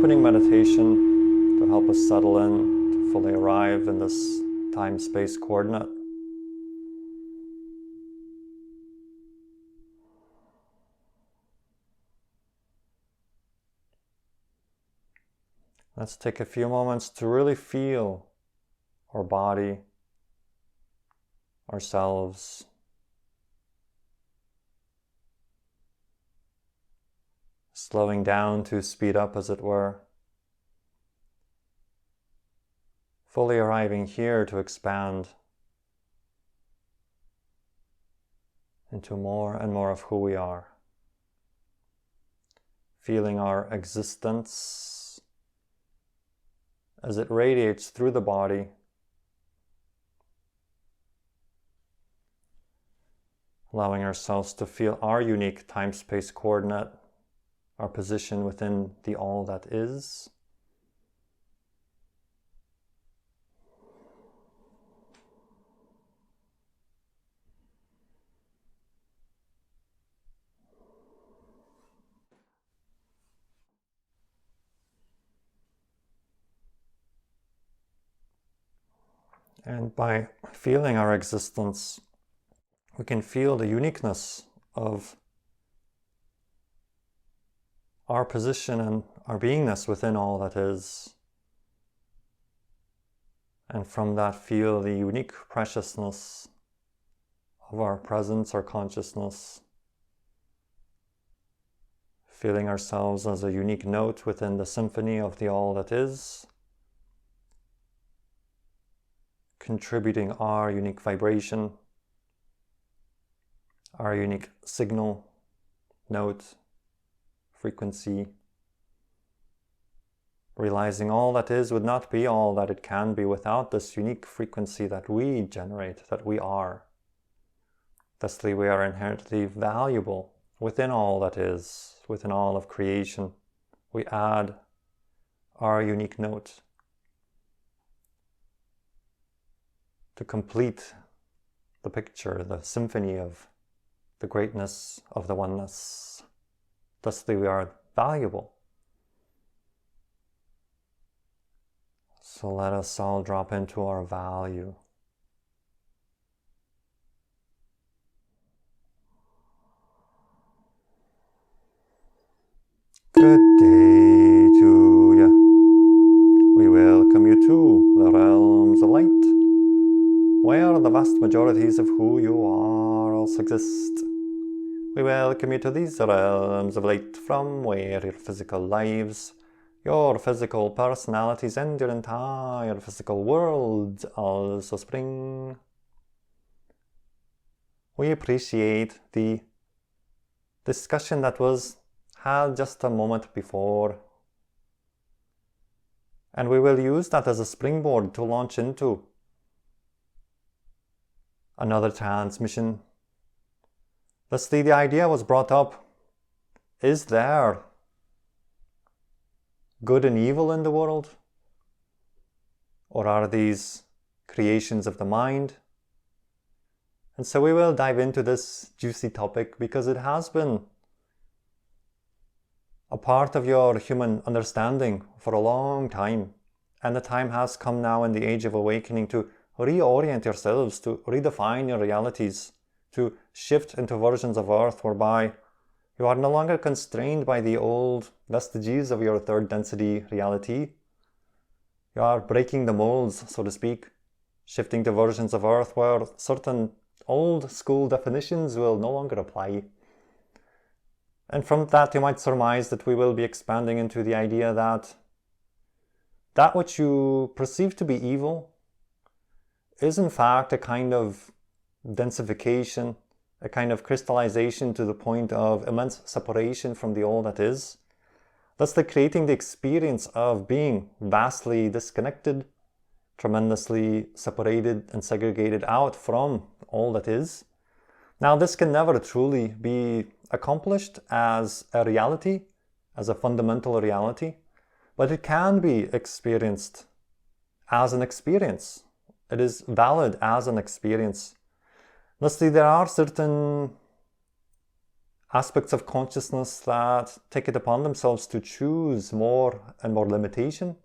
opening meditation to help us settle in, to fully arrive in this time-space coordinate. Let's take a few moments to really feel our body, ourselves, slowing down to speed up, as it were, fully arriving here to expand into more and more of who we are, feeling our existence as it radiates through the body, allowing ourselves to feel our unique time-space coordinate, our position within the all that is. And by feeling our existence, we can feel the uniqueness of our position and our beingness within all that is. And from that, feel the unique preciousness of our presence, our consciousness, feeling ourselves as a unique note within the symphony of the all that is, contributing our unique vibration, our unique signal, note, frequency, realizing all that is would not be all that it can be without this unique frequency that we generate, that we are. Thusly, we are inherently valuable within all that is, within all of creation. We add our unique note to complete the picture, the symphony of the greatness of the oneness. Thusly, we are valuable. So let us all drop into our value. Good day to you. We welcome you to the realms of light, where the vast majorities of who you are also exist. We welcome you to these realms of light, from where your physical lives, your physical personalities, and your entire physical world also spring. We appreciate the discussion that was had just a moment before, and we will use that as a springboard to launch into another transmission. Thusly, the idea was brought up, is there good and evil in the world? Or are these creations of the mind? And so we will dive into this juicy topic because it has been a part of your human understanding for a long time. And the time has come now in the age of awakening to reorient yourselves, to redefine your realities, to shift into versions of earth whereby you are no longer constrained by the old vestiges of your third density reality. You are breaking the molds, so to speak, shifting to versions of earth where certain old school definitions will no longer apply. And from that you might surmise that we will be expanding into the idea that that which you perceive to be evil is in fact a kind of densification, a kind of crystallization to the point of immense separation from the all that is, thusly creating the experience of being vastly disconnected, tremendously separated and segregated out from all that is. Now, this can never truly be accomplished as a reality, as a fundamental reality, but it can be experienced as an experience. It is valid as an experience. Thusly, there are certain aspects of consciousness that take it upon themselves to choose more and more limitation,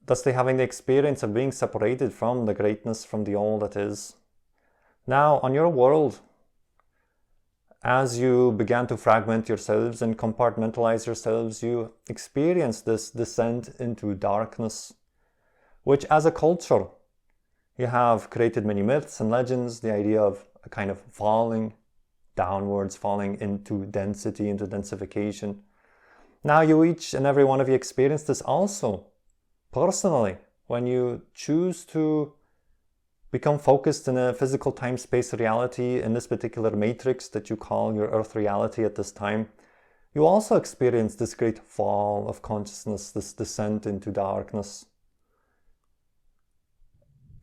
thusly having the experience of being separated from the greatness, from the all that is. Now, on your world, as you began to fragment yourselves and compartmentalize yourselves, you experience this descent into darkness, which as a culture, you have created many myths and legends, the idea of a kind of falling downwards, falling into density, into densification. Now you each and every one of you experience this also, personally, when you choose to become focused in a physical time-space reality, in this particular matrix that you call your earth reality at this time. You also experience this great fall of consciousness, this descent into darkness.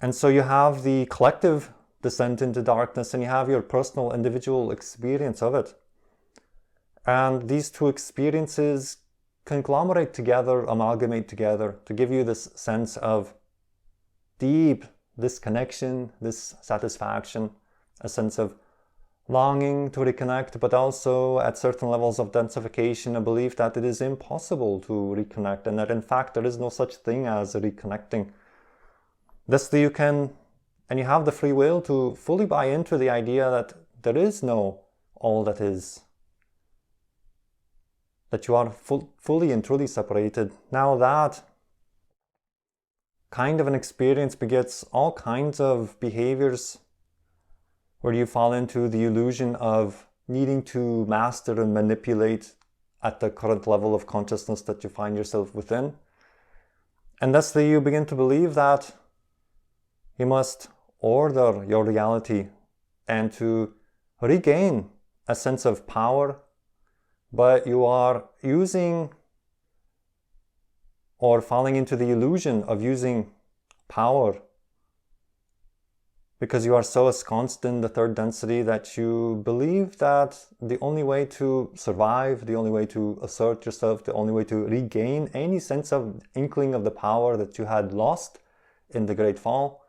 And so you have the collective descent into darkness, and you have your personal individual experience of it. And these two experiences conglomerate together, amalgamate together, to give you this sense of deep disconnection, this satisfaction, a sense of longing to reconnect, but also at certain levels of densification, a belief that it is impossible to reconnect, and that in fact there is no such thing as reconnecting. Thusly you can, and you have the free will to fully buy into the idea that there is no all that is, that you are fully and truly separated. Now that kind of an experience begets all kinds of behaviors where you fall into the illusion of needing to master and manipulate at the current level of consciousness that you find yourself within. And thusly you begin to believe that you must order your reality and to regain a sense of power, but you are using or falling into the illusion of using power because you are so ensconced in the third density that you believe that the only way to survive, the only way to assert yourself, the only way to regain any sense of inkling of the power that you had lost in the Great Fall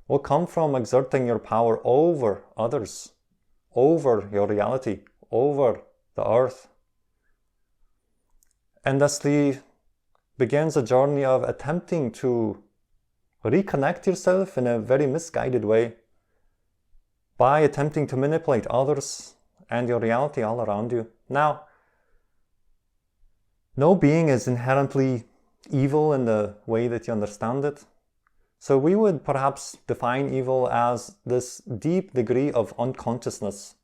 will come from exerting your power over others, over your reality, over the earth. And thusly begins a journey of attempting to reconnect yourself in a very misguided way by attempting to manipulate others and your reality all around you. Now, no being is inherently evil in the way that you understand it. So we would perhaps define evil as this deep degree of unconsciousness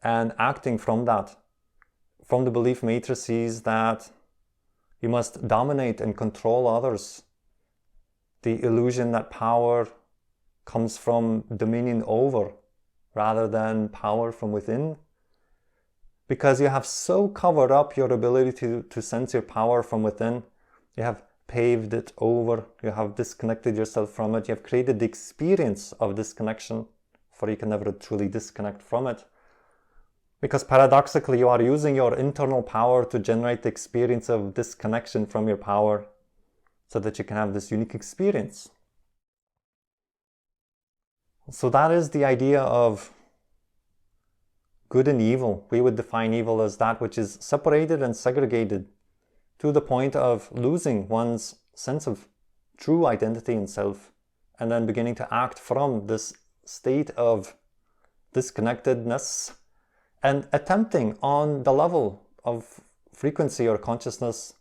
and acting from that, from the belief matrices that you must dominate and control others. The illusion that power comes from dominion over rather than power from within. Because you have so covered up your ability to sense your power from within, you have paved it over, you have disconnected yourself from it, you have created the experience of disconnection, for you can never truly disconnect from it. Because paradoxically, you are using your internal power to generate the experience of disconnection from your power so that you can have this unique experience. So that is the idea of good and evil. We would define evil as that which is separated and segregated to the point of losing one's sense of true identity and self, and then beginning to act from this state of disconnectedness and attempting on the level of frequency or consciousness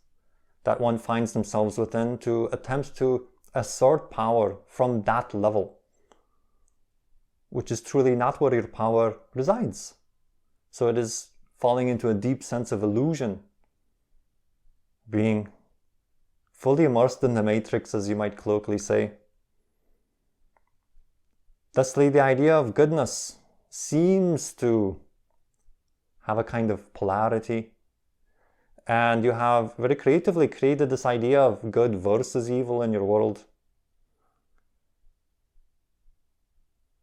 that one finds themselves within to attempt to assert power from that level, which is truly not where your power resides. So it is falling into a deep sense of illusion, being fully immersed in the matrix, as you might colloquially say. Thusly, the idea of goodness seems to have a kind of polarity, and you have very creatively created this idea of good versus evil in your world.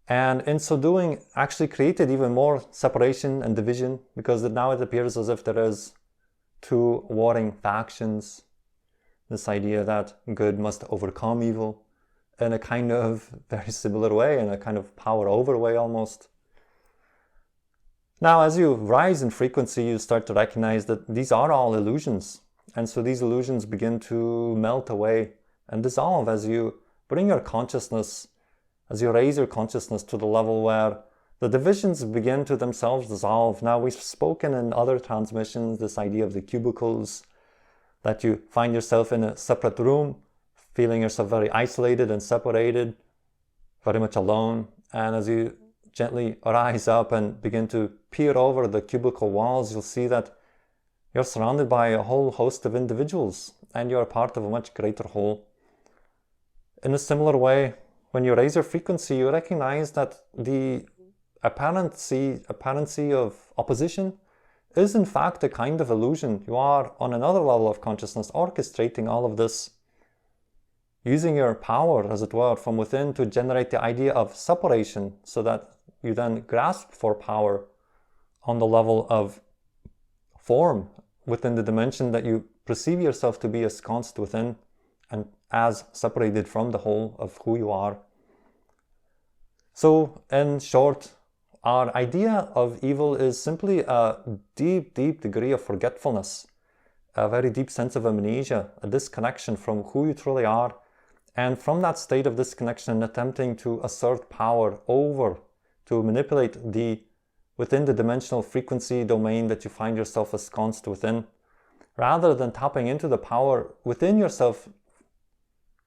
And in so doing, actually created even more separation and division, because now it appears as if there is two warring factions. This idea that good must overcome evil in a kind of very similar way, in a kind of power over way almost. Now, as you rise in frequency, you start to recognize that these are all illusions. And so these illusions begin to melt away and dissolve as you bring your consciousness, as you raise your consciousness to the level where the divisions begin to themselves dissolve. Now, we've spoken in other transmissions, this idea of the cubicles, that you find yourself in a separate room, feeling yourself very isolated and separated, very much alone. And as you gently rise up and begin to peer over the cubicle walls, you'll see that you're surrounded by a whole host of individuals and you're part of a much greater whole. In a similar way, when you raise your frequency, you recognize that the apparency of opposition is in fact a kind of illusion. You are on another level of consciousness orchestrating all of this, using your power, as it were, from within to generate the idea of separation, so that you then grasp for power on the level of form within the dimension that you perceive yourself to be ensconced within and as separated from the whole of who you are. So, in short, our idea of evil is simply a deep, deep degree of forgetfulness, a very deep sense of amnesia, a disconnection from who you truly are, and from that state of disconnection, attempting to assert power over, to manipulate within the dimensional frequency domain that you find yourself ensconced within, rather than tapping into the power within yourself,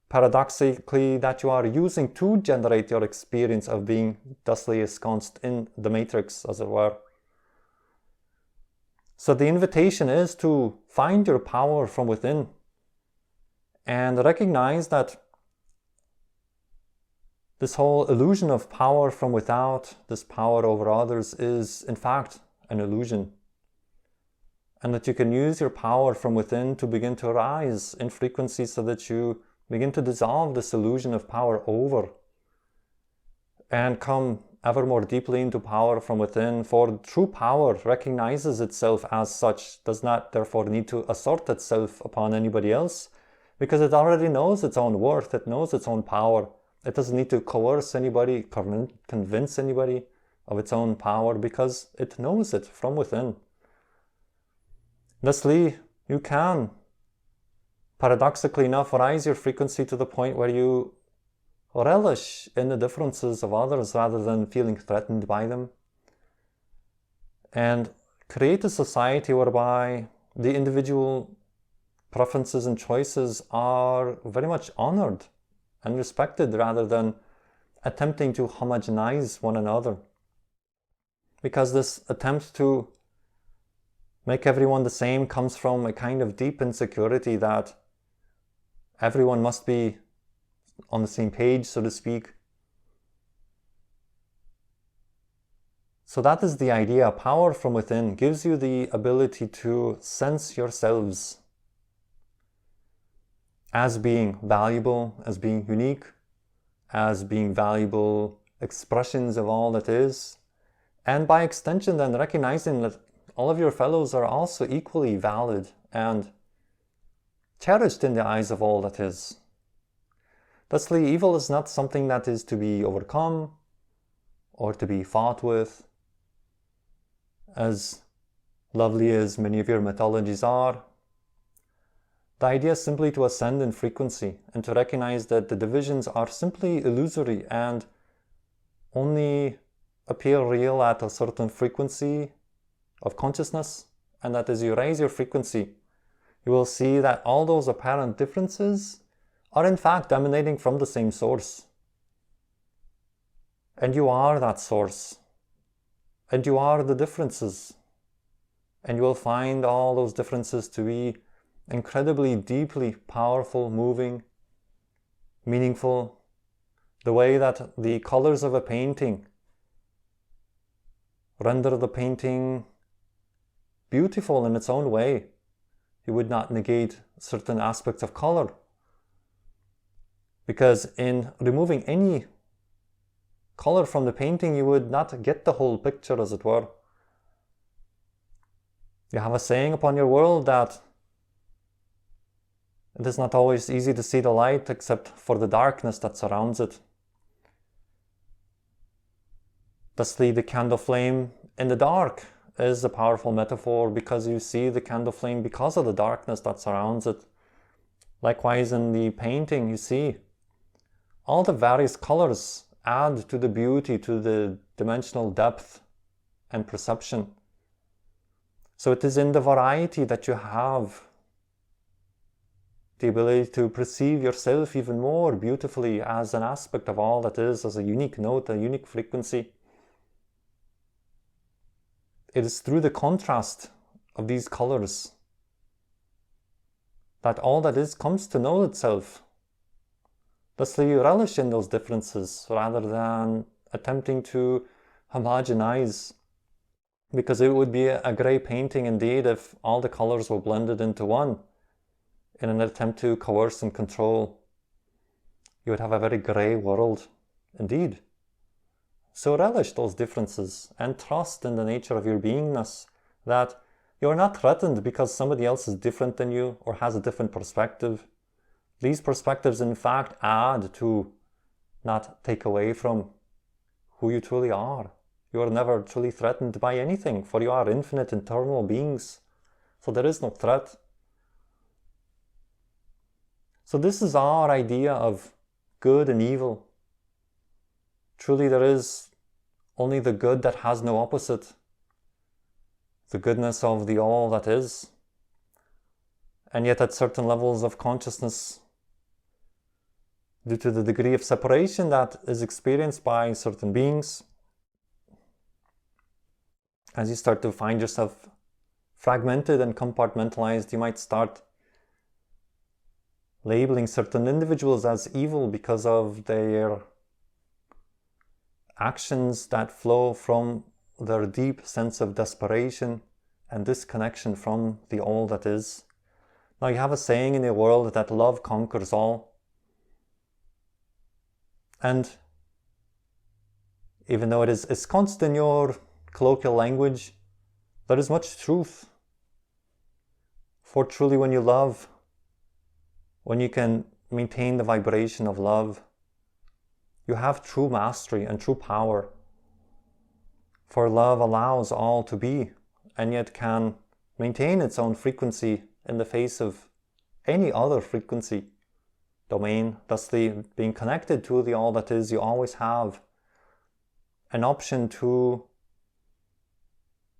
paradoxically, that you are using to generate your experience of being thusly ensconced in the matrix, as it were. So the invitation is to find your power from within and recognize that this whole illusion of power from without, this power over others, is in fact an illusion. And that you can use your power from within to begin to rise in frequency so that you begin to dissolve this illusion of power over and come ever more deeply into power from within. For true power recognizes itself as such, does not therefore need to assert itself upon anybody else, because it already knows its own worth, it knows its own power. It doesn't need to coerce anybody, convince anybody of its own power, because it knows it from within. Thusly, you can, paradoxically enough, rise your frequency to the point where you relish in the differences of others rather than feeling threatened by them, and create a society whereby the individual preferences and choices are very much honored and respected, rather than attempting to homogenize one another. Because this attempt to make everyone the same comes from a kind of deep insecurity that everyone must be on the same page, so to speak. So that is the idea. Power from within gives you the ability to sense yourselves as being valuable, as being unique, as being valuable expressions of all that is, and by extension then recognizing that all of your fellows are also equally valid and cherished in the eyes of all that is. Thusly, evil is not something that is to be overcome or to be fought with, as lovely as many of your mythologies are. The idea is simply to ascend in frequency and to recognize that the divisions are simply illusory and only appear real at a certain frequency of consciousness, and that as you raise your frequency, you will see that all those apparent differences are in fact emanating from the same source. And you are that source. And you are the differences. And you will find all those differences to be incredibly deeply powerful, moving, meaningful. The way that the colors of a painting render the painting beautiful in its own way. You would not negate certain aspects of color, because in removing any color from the painting, you would not get the whole picture, as it were. You have a saying upon your world that it is not always easy to see the light except for the darkness that surrounds it. Thusly, the candle flame in the dark is a powerful metaphor because you see the candle flame because of the darkness that surrounds it. Likewise, in the painting, you see all the various colors add to the beauty, to the dimensional depth and perception. So it is in the variety that you have the ability to perceive yourself even more beautifully as an aspect of all that is, as a unique note, a unique frequency. It is through the contrast of these colors that all that is comes to know itself. Thusly, you relish in those differences rather than attempting to homogenize, because it would be a grey painting indeed if all the colors were blended into one in an attempt to coerce and control. You would have a very grey world indeed. So relish those differences and trust in the nature of your beingness, that you're not threatened because somebody else is different than you or has a different perspective. These perspectives in fact add to, not take away from, who you truly are. You are never truly threatened by anything, for you are infinite internal beings. So there is no threat. So this is our idea of good and evil. Truly there is only the good that has no opposite. The goodness of the all that is. And yet at certain levels of consciousness, due to the degree of separation that is experienced by certain beings, as you start to find yourself fragmented and compartmentalized, you might start labeling certain individuals as evil because of their actions that flow from their deep sense of desperation and disconnection from the all that is. Now you have a saying in the world that love conquers all. And even though it is ensconced in your colloquial language, there is much truth. For truly when you love, when you can maintain the vibration of love, you have true mastery and true power. For love allows all to be, and yet can maintain its own frequency in the face of any other frequency domain. Thusly, being connected to the all that is, you always have an option to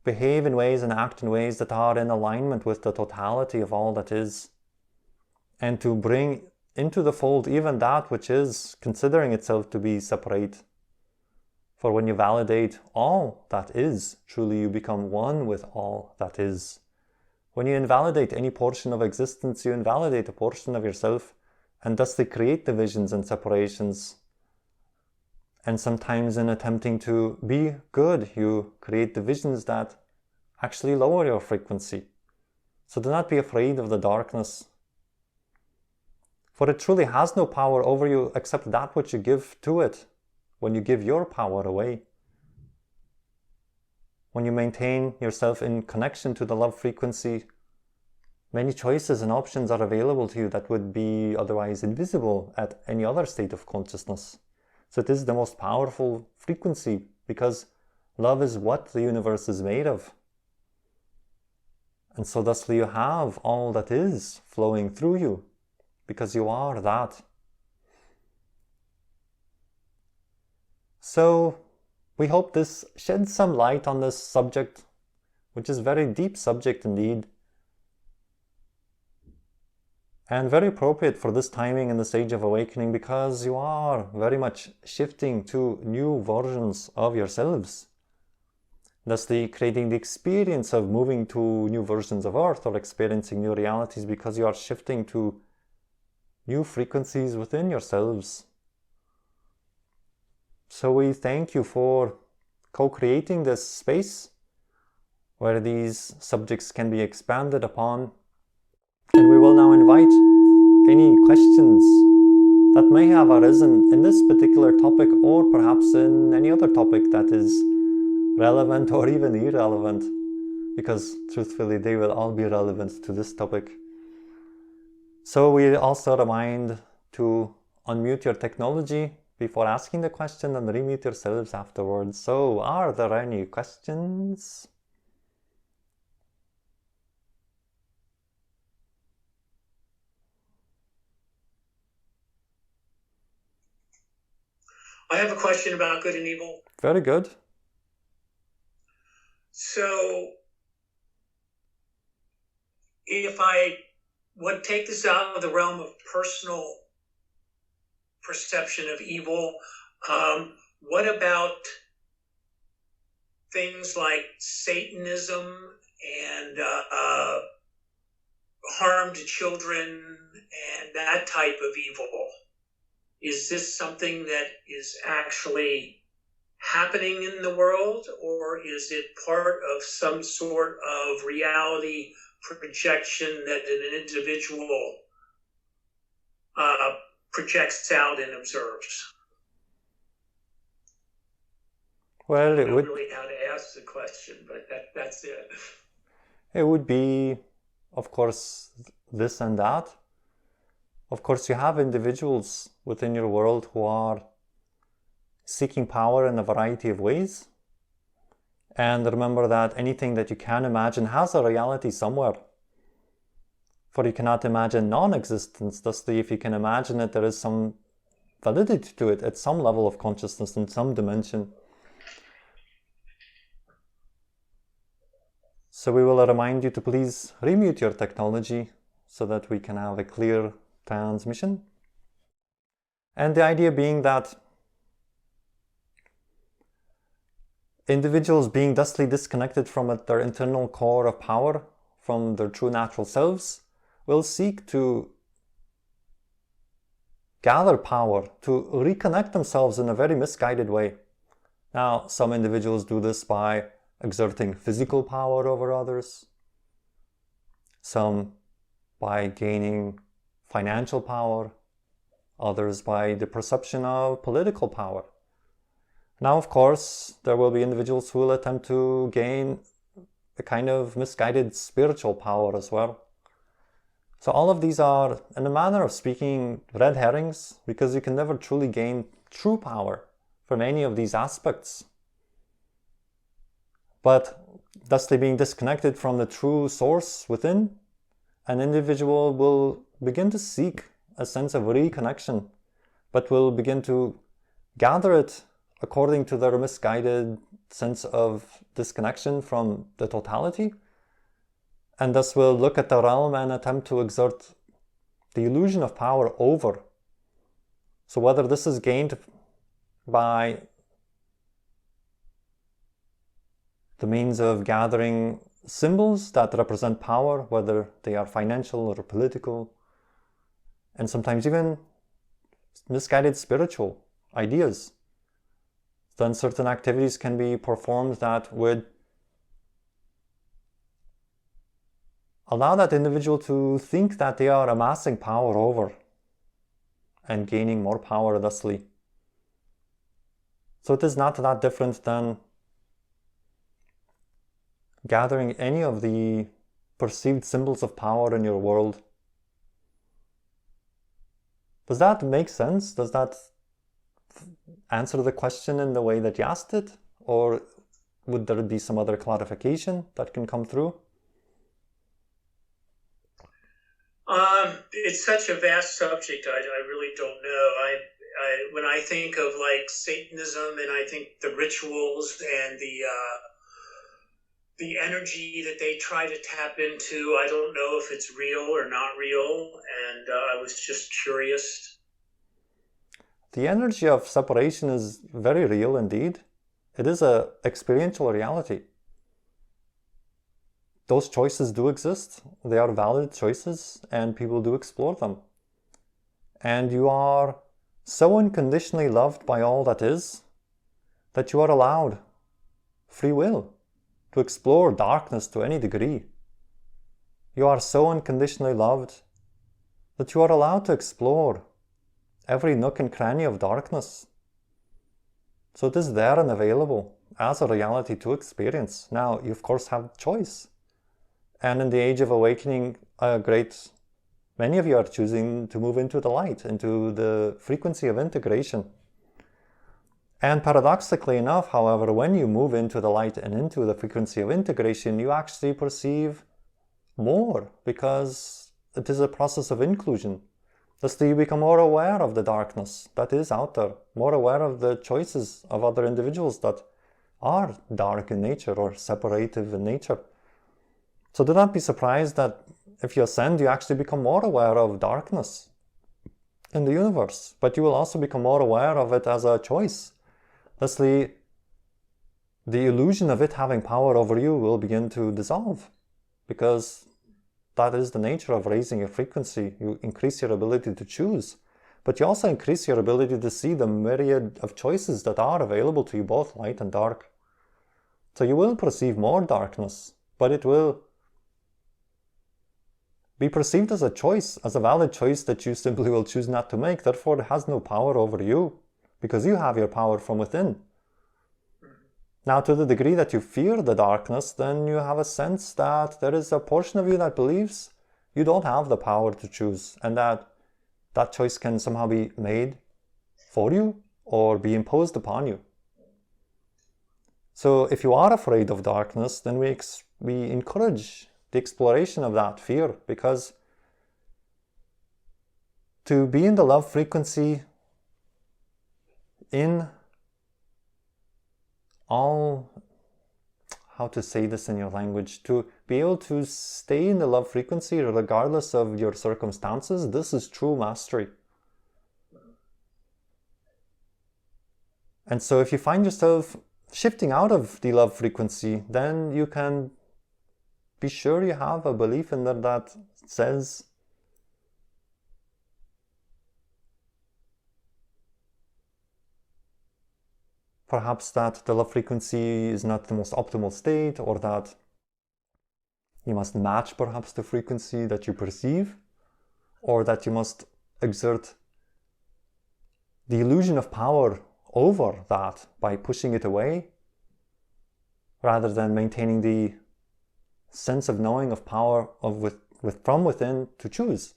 behave in ways and act in ways that are in alignment with the totality of all that is, and to bring into the fold even that which is considering itself to be separate. For when you validate all that is, truly you become one with all that is. When you invalidate any portion of existence, you invalidate a portion of yourself, and thusly create divisions and separations. And sometimes in attempting to be good, you create divisions that actually lower your frequency. So do not be afraid of the darkness. For it truly has no power over you except that which you give to it when you give your power away. When you maintain yourself in connection to the love frequency, many choices and options are available to you that would be otherwise invisible at any other state of consciousness. So it is the most powerful frequency because love is what the universe is made of. And so thusly you have all that is flowing through you because you are that. So we hope this sheds some light on this subject, which is a very deep subject indeed, and very appropriate for this timing in the stage of awakening, because you are very much shifting to new versions of yourselves, thusly creating the experience of moving to new versions of Earth or experiencing new realities, because you are shifting to new frequencies within yourselves. So we thank you for co-creating this space where these subjects can be expanded upon. And we will now invite any questions that may have arisen in this particular topic, or perhaps in any other topic that is relevant or even irrelevant, because truthfully they will all be relevant to this topic. So we also remind to unmute your technology before asking the question and remute yourselves afterwards. So, are there any questions? I have a question about good and evil. Very good. So, if I would take this out of the realm of personal perception of evil, what about things like Satanism and harm to children and that type of evil? Is this something that is actually happening in the world, or is it part of some sort of reality projection that an individual projects out and observes? Well, I don't know really how to ask the question, but that's it. It would be, of course, this and that. Of course, you have individuals within your world who are seeking power in a variety of ways. And remember that anything that you can imagine has a reality somewhere. For you cannot imagine non-existence. Thusly, if you can imagine it, there is some validity to it at some level of consciousness in some dimension. So we will remind you to please remute your technology so that we can have a clear transmission. And the idea being that individuals being thusly disconnected from their internal core of power, from their true natural selves, will seek to gather power, to reconnect themselves in a very misguided way. Now, some individuals do this by exerting physical power over others, some by gaining financial power, others by the perception of political power. Now, of course, there will be individuals who will attempt to gain a kind of misguided spiritual power as well. So all of these are, in a manner of speaking, red herrings, because you can never truly gain true power from any of these aspects. But thusly being disconnected from the true source within, an individual will begin to seek a sense of reconnection, but will begin to gather it according to their misguided sense of disconnection from the totality, and thus will look at the realm and attempt to exert the illusion of power over. So whether this is gained by the means of gathering symbols that represent power, whether they are financial or political, and sometimes even misguided spiritual ideas, then certain activities can be performed that would allow that individual to think that they are amassing power over and gaining more power thusly. So it is not that different than gathering any of the perceived symbols of power in your world. Does that make sense? Does that answer the question in the way that you asked it? Or would there be some other clarification that can come through? It's such a vast subject. I really don't know. When I think of like Satanism, and I think the rituals and the energy that they try to tap into, I don't know if it's real or not real, and I was just curious. The energy of separation is very real indeed. It is an experiential reality. Those choices do exist. They are valid choices, and people do explore them. And you are so unconditionally loved by all that is, that you are allowed free will to explore darkness to any degree. You are so unconditionally loved that you are allowed to explore every nook and cranny of darkness. So it is there and available as a reality to experience. Now, you of course have choice. And in the age of awakening, many of you are choosing to move into the light, into the frequency of integration. And paradoxically enough, however, when you move into the light and into the frequency of integration, you actually perceive more, because it is a process of inclusion. Thus, you become more aware of the darkness that is out there, more aware of the choices of other individuals that are dark in nature or separative in nature. So do not be surprised that if you ascend, you actually become more aware of darkness in the universe, but you will also become more aware of it as a choice. Thusly, the illusion of it having power over you will begin to dissolve, because that is the nature of raising your frequency. You increase your ability to choose, but you also increase your ability to see the myriad of choices that are available to you, both light and dark. So you will perceive more darkness, but it will be perceived as a choice, as a valid choice that you simply will choose not to make. Therefore, it has no power over you, because you have your power from within. Now, to the degree that you fear the darkness, then you have a sense that there is a portion of you that believes you don't have the power to choose, and that that choice can somehow be made for you or be imposed upon you. So if you are afraid of darkness, then we encourage the exploration of that fear, because to be in the love frequency in all, how to say this in your language, to be able to stay in the love frequency regardless of your circumstances, this is true mastery. And so if you find yourself shifting out of the love frequency, then you can be sure you have a belief in there that says, perhaps that the love frequency is not the most optimal state, or that you must match perhaps the frequency that you perceive, or that you must exert the illusion of power over that by pushing it away, rather than maintaining the sense of knowing of power from within to choose.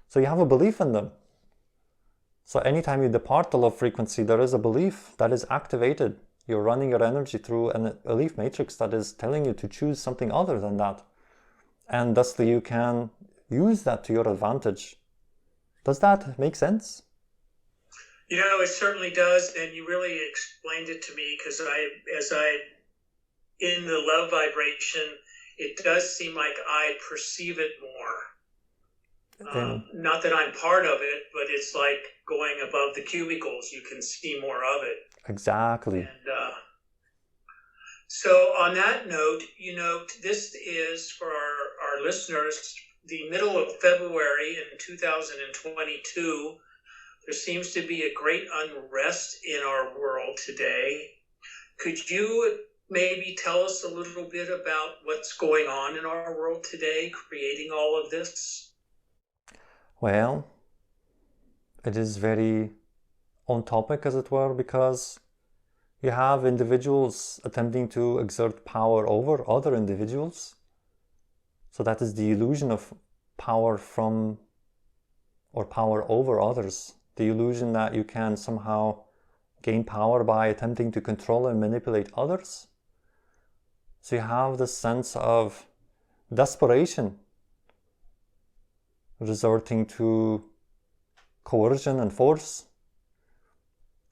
So you have a belief in them. So anytime you depart the love frequency, there is a belief that is activated. You're running your energy through a belief matrix that is telling you to choose something other than that. And thusly you can use that to your advantage. Does that make sense? You know, it certainly does, and you really explained it to me, because in the love vibration, it does seem like I perceive it more. Not that I'm part of it, but it's like going above the cubicles. You can see more of it. Exactly. And so on that note, you know, this is, for our listeners, the middle of February in 2022. There seems to be a great unrest in our world today. Could you maybe tell us a little bit about what's going on in our world today, creating all of this? Well, it is very on topic, as it were, because you have individuals attempting to exert power over other individuals. So that is the illusion of power from, or power over others. The illusion that you can somehow gain power by attempting to control and manipulate others. So you have this sense of desperation, resorting to coercion and force,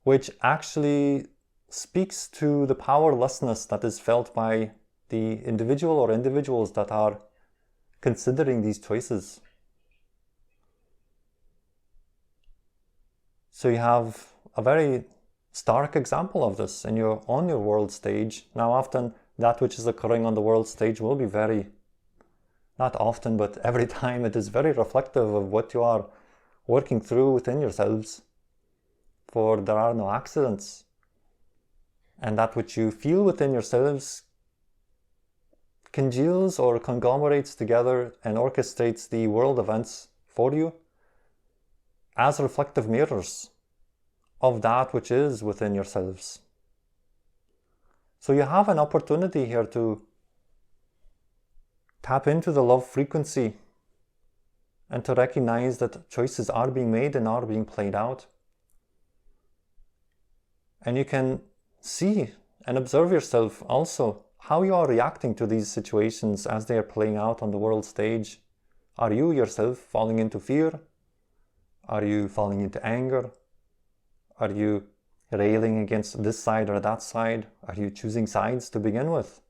which actually speaks to the powerlessness that is felt by the individual or individuals that are considering these choices. So you have a very stark example of this on your world stage. Now, often that which is occurring on the world stage will be very, not often, but every time, it is very reflective of what you are working through within yourselves. For there are no accidents. And that which you feel within yourselves congeals or conglomerates together and orchestrates the world events for you as reflective mirrors of that which is within yourselves. So you have an opportunity here to tap into the love frequency and to recognize that choices are being made and are being played out. And you can see and observe yourself also how you are reacting to these situations as they are playing out on the world stage. Are you yourself falling into fear? Are you falling into anger? Are you railing against this side or that side? Are you choosing sides to begin with?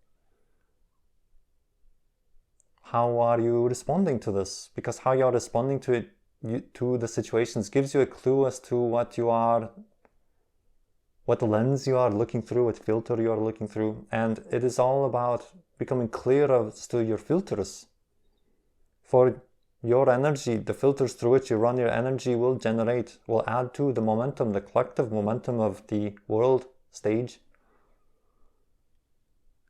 How are you responding to this? Because how you are responding to it, to the situations, gives you a clue as to what lens you are looking through, what filter you are looking through. And it is all about becoming clear as to your filters. For your energy, the filters through which you run your energy will add to the momentum, the collective momentum of the world stage.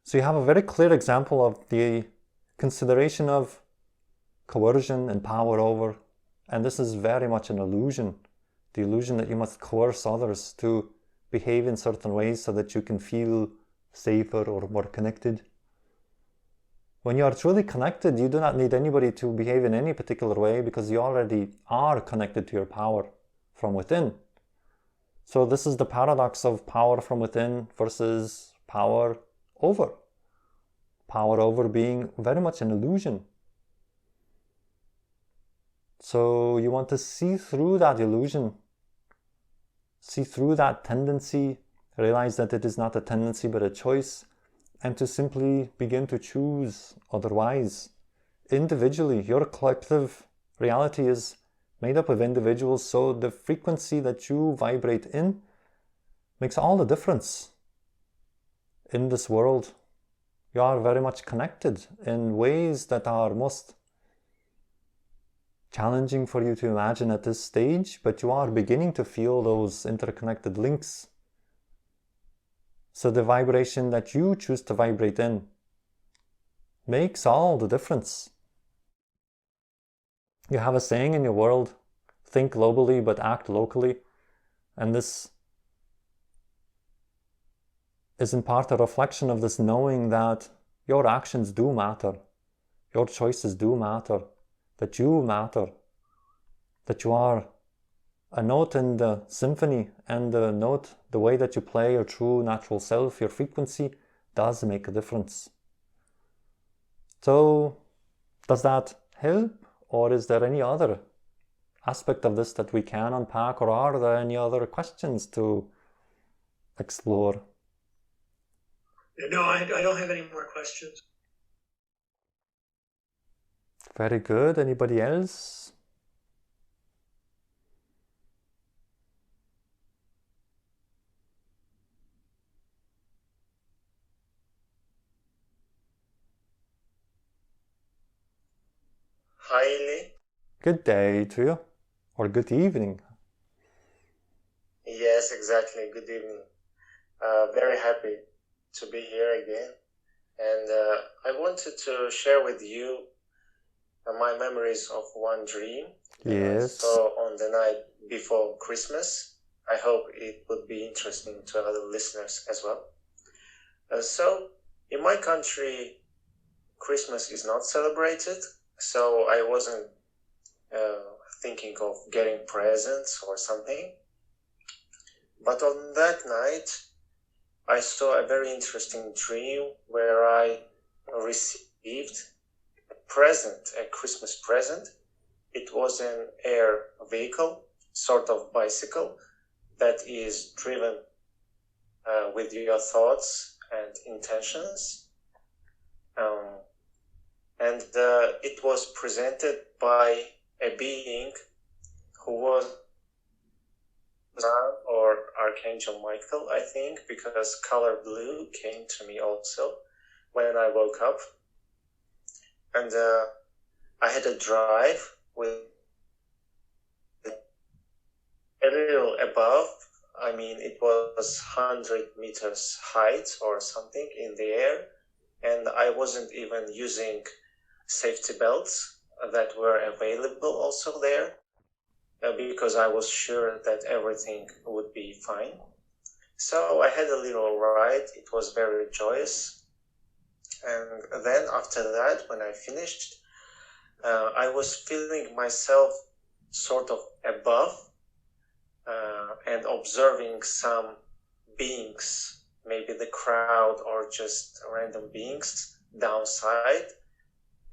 So you have a very clear example of the consideration of coercion and power over, and this is very much an illusion. The illusion that you must coerce others to behave in certain ways so that you can feel safer or more connected. When you are truly connected, you do not need anybody to behave in any particular way because you already are connected to your power from within. So this is the paradox of power from within versus power over. Power over being very much an illusion. So you want to see through that illusion, see through that tendency, realize that it is not a tendency but a choice, and to simply begin to choose otherwise. Individually, your collective reality is made up of individuals, so the frequency that you vibrate in makes all the difference in this world. You are very much connected in ways that are most challenging for you to imagine at this stage, but you are beginning to feel those interconnected links. So the vibration that you choose to vibrate in makes all the difference. You have a saying in your world, think globally but act locally, and this is in part a reflection of this knowing that your actions do matter, your choices do matter, that you matter, that you are a note in the symphony, and the way that you play your true natural self, your frequency, does make a difference. So, does that help, or is there any other aspect of this that we can unpack, or are there any other questions to explore? No, I don't have any more questions. Very good. Anybody else? Hi, Illi. Good day to you, or good evening. Yes, exactly. Good evening. Very happy to be here again. And I wanted to share with you my memories of one dream that I saw on the night before Christmas. I hope it would be interesting to other listeners as well. So, in my country, Christmas is not celebrated, so I wasn't thinking of getting presents or something. But on that night, I saw a very interesting dream where I received a present, a Christmas present. It was an air vehicle, sort of bicycle, that is driven with your thoughts and intentions. And it was presented by a being who was or Archangel Michael, I think, because color blue came to me also when I woke up. And I had a drive with a little above. I mean, it was 100 meters height or something in the air. And I wasn't even using safety belts that were available also there, because I was sure that everything would be fine. So I had a little ride. It was very joyous. And then after that, when I finished, I was feeling myself sort of above and observing some beings, maybe the crowd or just random beings downside,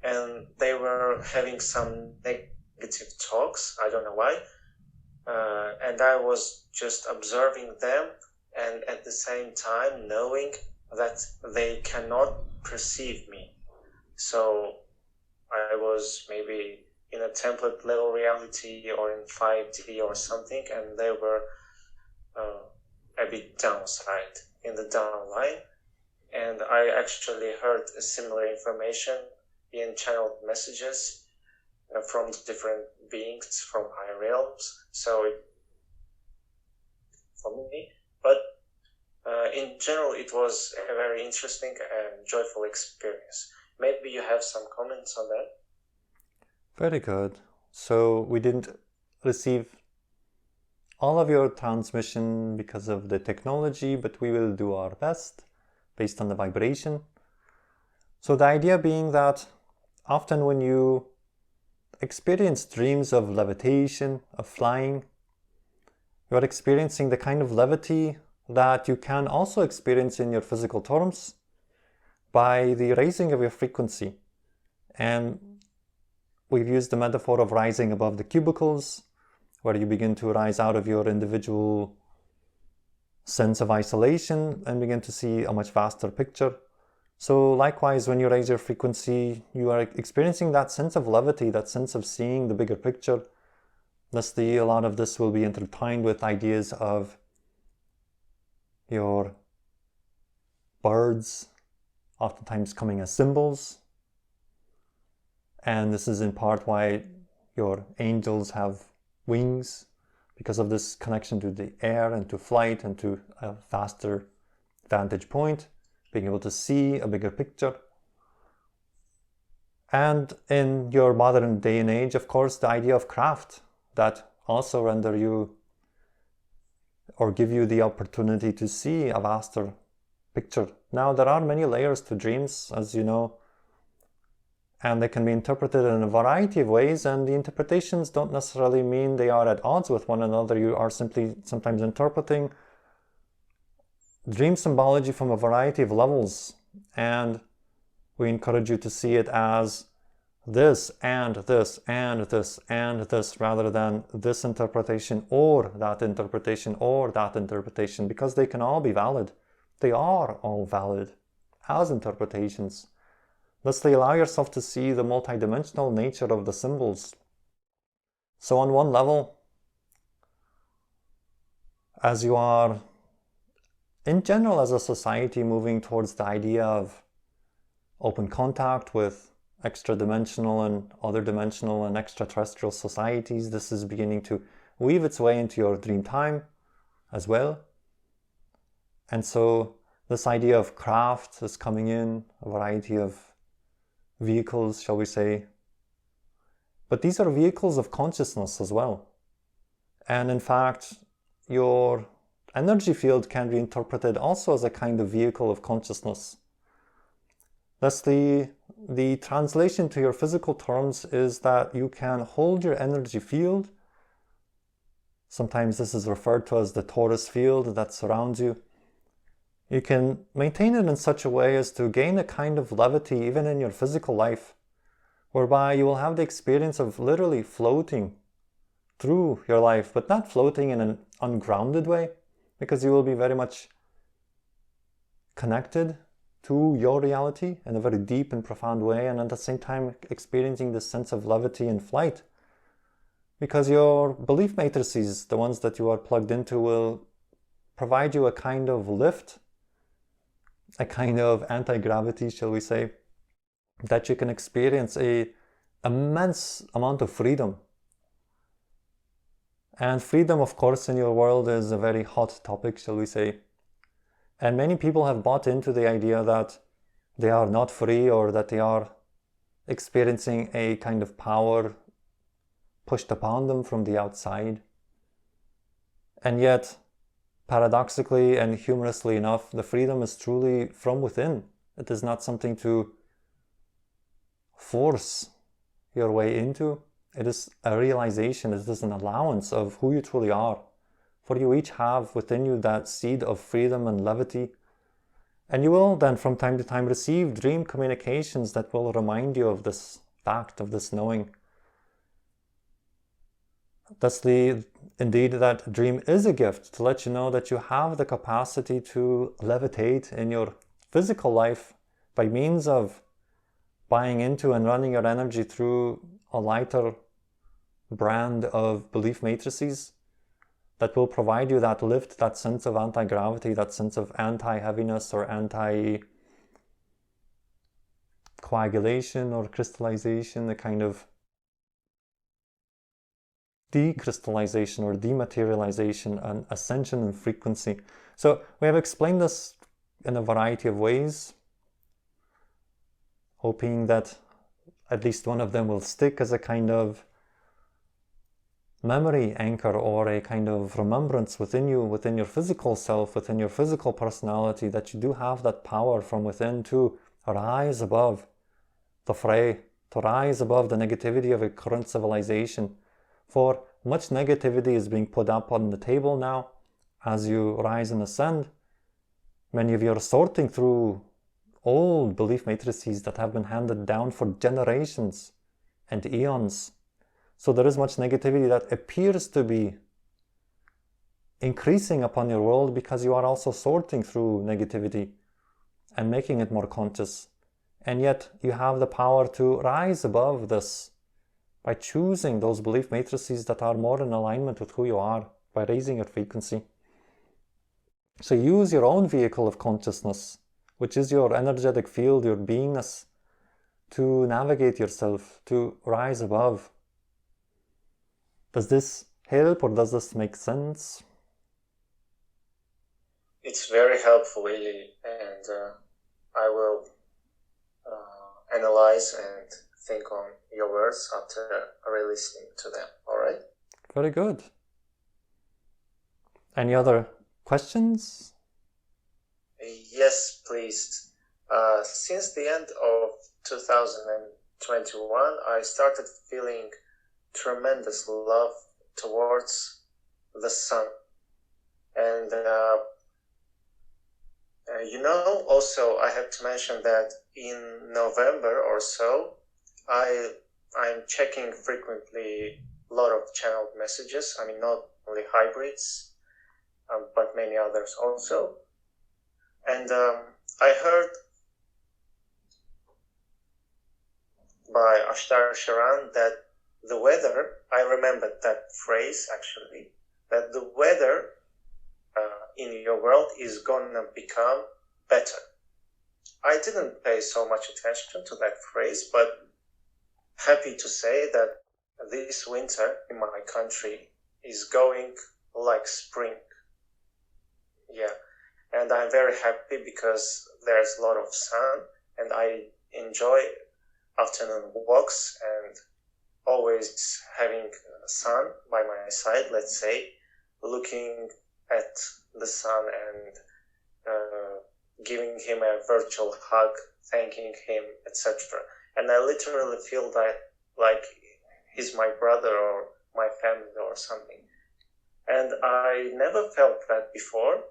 and they were having some negative talks. I don't know why. And I was just observing them, and at the same time knowing that they cannot perceive me. So I was maybe in a template level reality or in 5D or something, and they were a bit downside in the downline. And I actually heard a similar information in channeled messages from different beings from higher realms. So for me, but in general, it was a very interesting and joyful experience. Maybe you have some comments on that? Very good. So we didn't receive all of your transmission because of the technology, but we will do our best based on the vibration. So the idea being that often when you experience dreams of levitation, of flying, you are experiencing the kind of levity that you can also experience in your physical terms by the raising of your frequency. And we've used the metaphor of rising above the cubicles, where you begin to rise out of your individual sense of isolation and begin to see a much vaster picture. So likewise, when you raise your frequency, you are experiencing that sense of levity, that sense of seeing the bigger picture. Thusly, a lot of this will be intertwined with ideas of your birds, oftentimes coming as symbols. And this is in part why your angels have wings, because of this connection to the air and to flight and to a faster vantage point, being able to see a bigger picture. And in your modern day and age, of course, the idea of craft that also render you or give you the opportunity to see a vaster picture. Now, there are many layers to dreams, as you know, and they can be interpreted in a variety of ways, and the interpretations don't necessarily mean they are at odds with one another. You are simply sometimes interpreting dream symbology from a variety of levels, and we encourage you to see it as this and this and this and this, rather than this interpretation or that interpretation or that interpretation, because they can all be valid. They are all valid as interpretations. Thusly, allow yourself to see the multidimensional nature of the symbols. So on one level, as you are, in general, as a society, moving towards the idea of open contact with extra-dimensional and other-dimensional and extraterrestrial societies, this is beginning to weave its way into your dream time as well. And so this idea of craft is coming in, a variety of vehicles, shall we say. But these are vehicles of consciousness as well. And in fact, your energy field can be interpreted also as a kind of vehicle of consciousness. Thus, the translation to your physical terms is that you can hold your energy field. Sometimes this is referred to as the torus field that surrounds you. You can maintain it in such a way as to gain a kind of levity even in your physical life, whereby you will have the experience of literally floating through your life, but not floating in an ungrounded way, because you will be very much connected to your reality in a very deep and profound way, and at the same time experiencing this sense of levity and flight, because your belief matrices, the ones that you are plugged into, will provide you a kind of lift, a kind of anti-gravity, shall we say, that you can experience an immense amount of freedom. And freedom, of course, in your world is a very hot topic, shall we say. And many people have bought into the idea that they are not free, or that they are experiencing a kind of power pushed upon them from the outside. And yet, paradoxically and humorously enough, the freedom is truly from within. It is not something to force your way into. It is a realization, it is an allowance of who you truly are. for you each have within you that seed of freedom and levity. And you will then from time to time receive dream communications that will remind you of this fact, of this knowing. Thusly, indeed, that dream is a gift to let you know that you have the capacity to levitate in your physical life by means of buying into and running your energy through a lighter brand of belief matrices that will provide you that lift, that sense of anti-gravity, that sense of anti-heaviness or anti-coagulation or crystallization, the kind of decrystallization or dematerialization and ascension in frequency. So we have explained this in a variety of ways, hoping that at least one of them will stick as a kind of memory anchor or a kind of remembrance within you, within your physical self, within your physical personality, that you do have that power from within to rise above the fray, to rise above the negativity of a current civilization. For much negativity is being put up on the table now as you rise and ascend. Many of you are sorting through old belief matrices that have been handed down for generations and eons. So there is much negativity that appears to be increasing upon your world because you are also sorting through negativity and making it more conscious. And yet you have the power to rise above this by choosing those belief matrices that are more in alignment with who you are, by raising your frequency. So use your own vehicle of consciousness, which is your energetic field, your beingness, to navigate yourself, to rise above. Does this help or does this make sense? It's very helpful, Illi, and I will analyze and think on your words after re-listening to them. All right? Very good. Any other questions? Yes, please. Since the end of 2021, I started feeling tremendous love towards the sun. And also I have to mention that in November or so, I'm checking frequently a lot of channeled messages. I mean, not only hybrids, but many others also. And I heard by Ashtar Sharan that the weather, I remembered that phrase actually, that the weather in your world is gonna become better. I didn't pay so much attention to that phrase, but happy to say that this winter in my country is going like spring. Yeah, and I'm very happy because there's a lot of sun and I enjoy afternoon walks and always having sun by my side, let's say, looking at the sun and giving him a virtual hug, thanking him, etc. And I literally feel that like he's my brother or my family or something. And I never felt that before.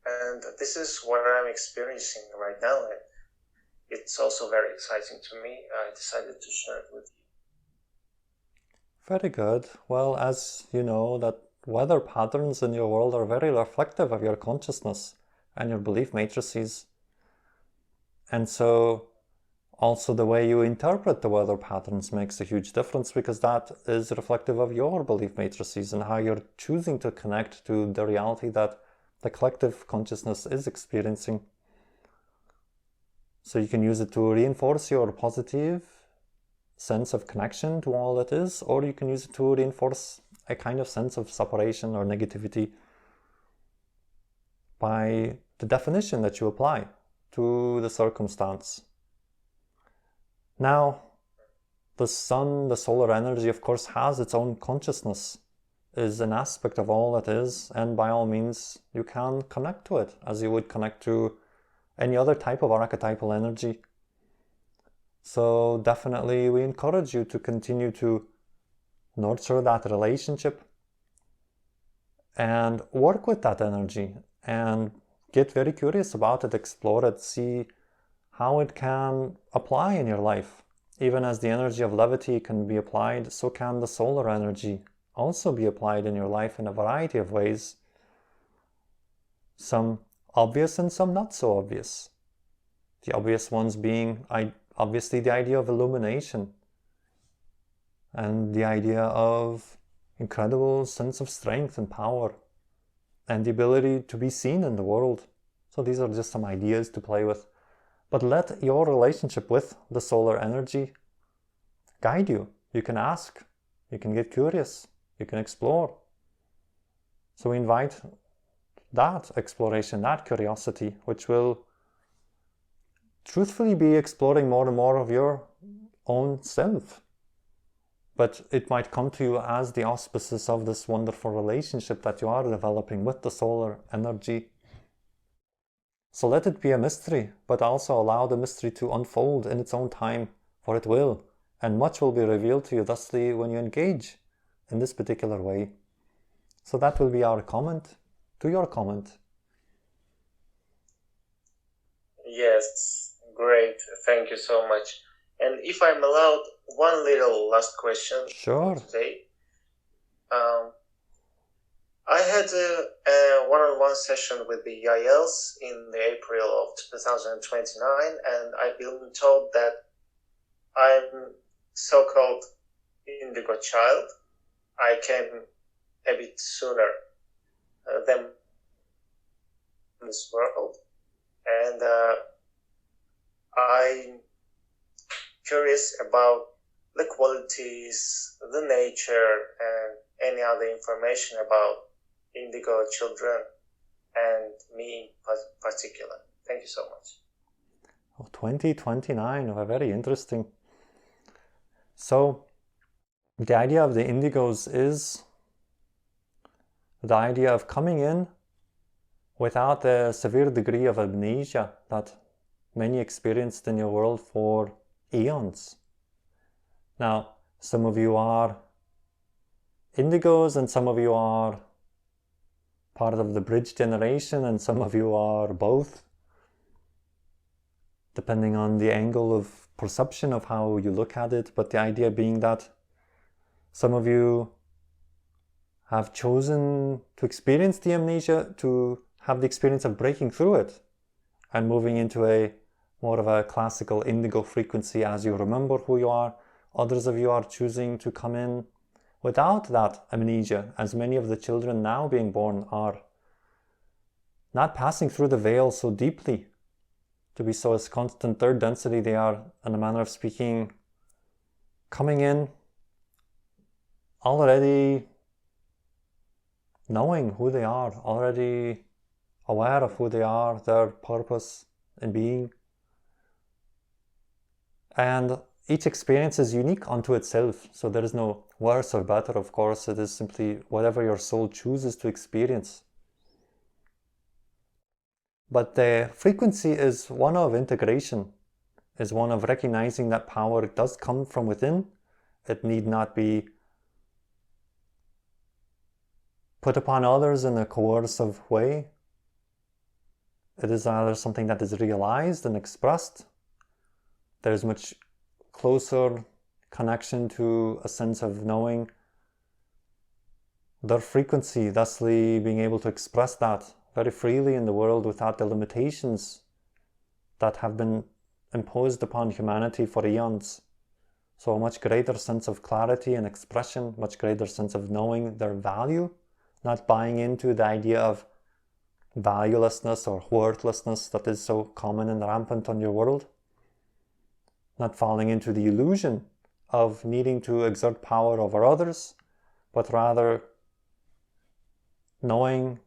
And this is what I'm experiencing right now. And it's also very exciting to me. I decided to share it with you. Very good. Well, as you know, that weather patterns in your world are very reflective of your consciousness and your belief matrices. And so also the way you interpret the weather patterns makes a huge difference, because that is reflective of your belief matrices and how you're choosing to connect to the reality that the collective consciousness is experiencing. So you can use it to reinforce your positive sense of connection to all that is, or you can use it to reinforce a kind of sense of separation or negativity by the definition that you apply to the circumstance. Now, the sun, the solar energy, of course, has its own consciousness, is an aspect of all that is, and by all means, you can connect to it as you would connect to any other type of archetypal energy. So definitely we encourage you to continue to nurture that relationship and work with that energy and get very curious about it, explore it, see how it can apply in your life. Even as the energy of levity can be applied, so can the solar energy also be applied in your life in a variety of ways. Some obvious and some not so obvious. The obvious ones being obviously the idea of illumination and the idea of incredible sense of strength and power and the ability to be seen in the world. So these are just some ideas to play with. But let your relationship with the solar energy guide you. You can ask, you can get curious, you can explore. So we invite that exploration, that curiosity, which will truthfully be exploring more and more of your own self. But it might come to you as the auspices of this wonderful relationship that you are developing with the solar energy. So let it be a mystery, but also allow the mystery to unfold in its own time, for it will, and much will be revealed to you thusly when you engage in this particular way. So that will be our comment to your comment. Yes, great. Thank you so much. And if I'm allowed, one little last question Sure. today. I had a one-on-one session with the IELTS in the April of 2029, and I've been told that I'm so-called Indigo Child. I came a bit sooner than this world, and I'm curious about the qualities, the nature, and any other information about Indigo Children and me in particular. Thank you so much. Oh, 2029, very interesting. So the idea of the indigos is the idea of coming in without a severe degree of amnesia that many experienced in your world for eons. Now, some of you are indigos and some of you are part of the bridge generation and some of you are both, depending on the angle of perception of how you look at it. But the idea being that some of you have chosen to experience the amnesia, to have the experience of breaking through it and moving into a more of a classical indigo frequency as you remember who you are. Others of you are choosing to come in without that amnesia, as many of the children now being born are not passing through the veil so deeply to be so as constant third density. They are, in a manner of speaking, coming in already knowing who they are, already aware of who they are, their purpose in being. And each experience is unique unto itself, so there is no worse or better, of course. It is simply whatever your soul chooses to experience. But the frequency is one of integration, is one of recognizing that power does come from within. It need not be put upon others in a coercive way. It is either something that is realized and expressed. There is much closer connection to a sense of knowing their frequency, thusly being able to express that very freely in the world without the limitations that have been imposed upon humanity for eons. So a much greater sense of clarity and expression, much greater sense of knowing their value, not buying into the idea of valuelessness or worthlessness that is so common and rampant on your world. Not falling into the illusion of needing to exert power over others, but rather knowing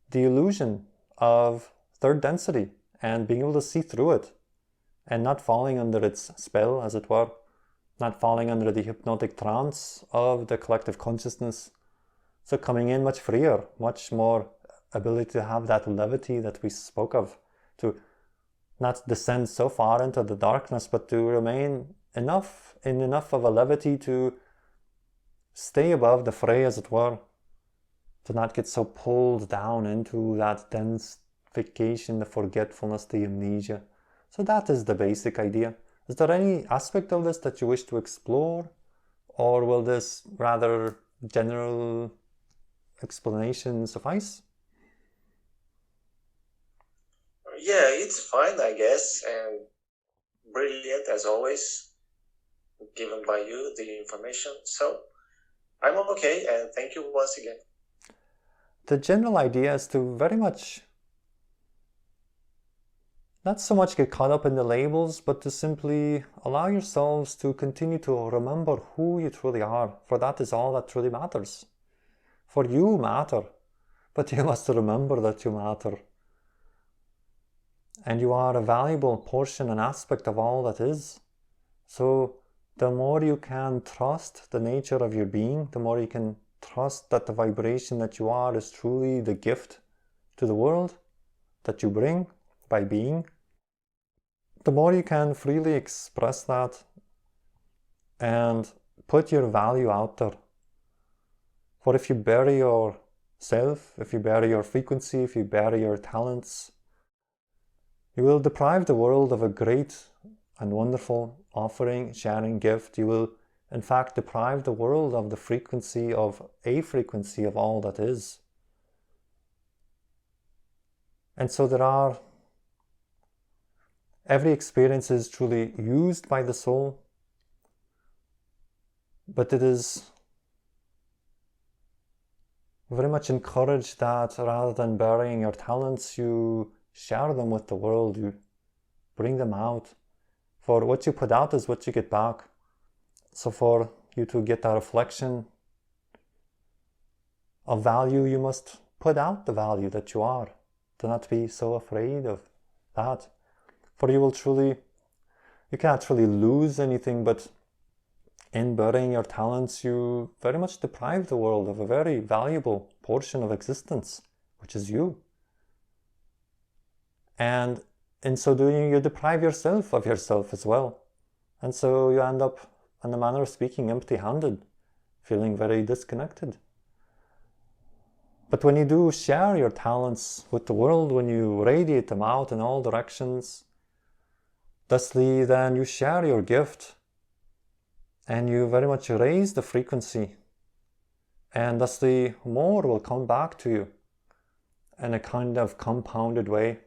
the illusion of third density and being able to see through it and not falling under its spell, as it were, not falling under the hypnotic trance of the collective consciousness. So coming in much freer, much more ability to have that levity that we spoke of, to not descend so far into the darkness, but to remain enough of a levity to stay above the fray, as it were, to not get so pulled down into that densification, the forgetfulness, the amnesia. So that is the basic idea. Is there any aspect of this that you wish to explore, or will this rather general explanation suffice? Yeah, it's fine, I guess, and brilliant as always, given by you the information. So I'm okay, and thank you once again. The general idea is to very much not so much get caught up in the labels, but to simply allow yourselves to continue to remember who you truly are, for that is all that truly matters. For you matter, but you must remember that you matter. And you are a valuable portion and aspect of all that is. So the more you can trust the nature of your being, the more you can trust that the vibration that you are is truly the gift to the world that you bring by being, the more you can freely express that and put your value out there. For if you bury yourself, if you bury your frequency, if you bury your talents, you will deprive the world of a great and wonderful offering, sharing, gift. You will in fact deprive the world of the frequency of a frequency of all that is. And so every experience is truly used by the soul, but it is very much encouraged that rather than burying your talents, you share them with the world, you bring them out. For what you put out is what you get back. So for you to get that reflection of value, you must put out the value that you are. Do not be so afraid of that. For you cannot truly lose anything, but in burying your talents, you very much deprive the world of a very valuable portion of existence, which is you. And in so doing, you deprive yourself of yourself as well. And so you end up, in a manner of speaking, empty-handed, feeling very disconnected. But when you do share your talents with the world, when you radiate them out in all directions, thusly then you share your gift and you very much raise the frequency, and thusly more will come back to you in a kind of compounded way.